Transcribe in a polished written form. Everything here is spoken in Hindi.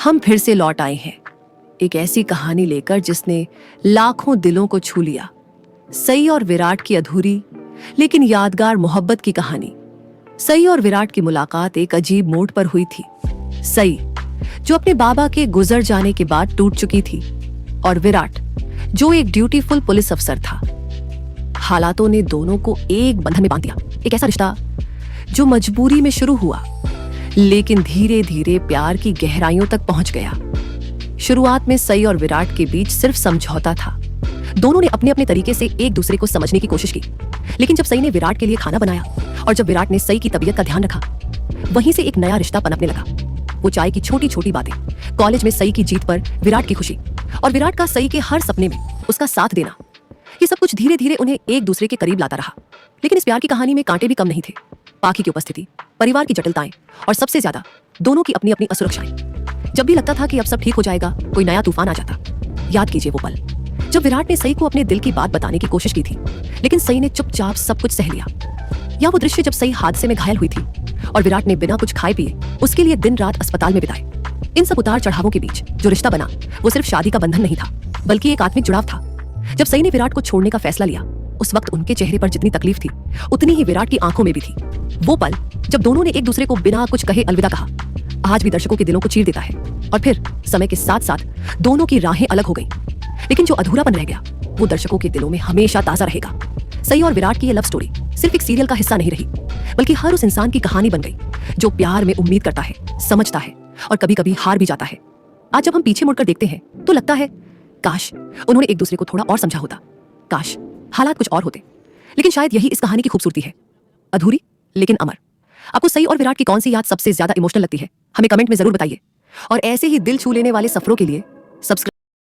हम फिर से लौट आए हैं एक ऐसी कहानी लेकर जिसने लाखों दिलों को छू लिया। सई और विराट की अधूरी लेकिन यादगार मोहब्बत की कहानी। सई और विराट की मुलाकात एक अजीब मोड़ पर हुई थी। सई जो अपने बाबा के गुजर जाने के बाद टूट चुकी थी और विराट जो एक ड्यूटीफुल पुलिस अफसर था। हालातों ने दोनों को एक बंधन में बांध दिया। एक ऐसा रिश्ता जो मजबूरी में शुरू हुआ लेकिन धीरे धीरे प्यार की गहराइयों तक पहुंच गया। शुरुआत में सई और विराट के बीच सिर्फ समझौता था। दोनों ने अपने अपने तरीके से एक दूसरे को समझने की कोशिश की, लेकिन जब सई ने विराट के लिए खाना बनाया और जब विराट ने सई की तबीयत का ध्यान रखा, वहीं से एक नया रिश्ता पनपने लगा। वो चाय की छोटी छोटी बातें, कॉलेज में सई की जीत पर विराट की खुशी और विराट का सई के हर सपने में उसका साथ देना, ये सब कुछ धीरे धीरे उन्हें एक दूसरे के करीब लाता रहा। लेकिन इस प्यार की कहानी में कांटे भी कम नहीं थे। पाखी की उपस्थिति, परिवार की जटिलताएं और सबसे ज्यादा दोनों की अपनी अपनी असुरक्षाएं। जब भी लगता था कि अब सब ठीक हो जाएगा, कोई नया तूफान आ जाता। याद कीजिए वो पल जब विराट ने सई को अपने दिल की बात बताने की कोशिश की थी, लेकिन सई ने चुपचाप सब कुछ सह लिया। या वो दृश्य जब सई हादसे में घायल हुई थी और विराट ने बिना कुछ खाए पिए उसके लिए दिन रात अस्पताल में बिताए। इन सब उतार चढ़ावों के बीच जो रिश्ता बना वो सिर्फ शादी का बंधन नहीं था, बल्कि एक आत्मिक जुड़ाव था। जब सई ने विराट को छोड़ने का फैसला लिया, उस वक्त उनके चेहरे पर जितनी तकलीफ थी उतनी ही विराट की आंखों में भी थी। वो पल जब दोनों ने एक दूसरे को बिना कुछ कहे अलविदा कहा, आज भी दर्शकों के दिलों को चीर देता है। और फिर समय के साथ साथ दोनों की राहें अलग हो गईं, लेकिन जो अधूरापन रह गया वो दर्शकों के दिलों में हमेशा ताजा रहेगा। सई और विराट की ये लव स्टोरी सिर्फ एक सीरियल का हिस्सा नहीं रही, बल्कि हर उस इंसान की कहानी बन गई जो प्यार में उम्मीद करता है, समझता है और कभी कभी हार भी जाता है। आज जब हम पीछे मुड़कर देखते हैं तो लगता है काश उन्होंने एक दूसरे को थोड़ा और समझा होता, काश हालात कुछ और होते। लेकिन शायद यही इस कहानी की खूबसूरती है, अधूरी लेकिन अमर। आपको सई और विराट की कौन सी याद सबसे ज्यादा इमोशनल लगती है? हमें कमेंट में जरूर बताइए। और ऐसे ही दिल छू लेने वाले सफरों के लिए सब्सक्राइब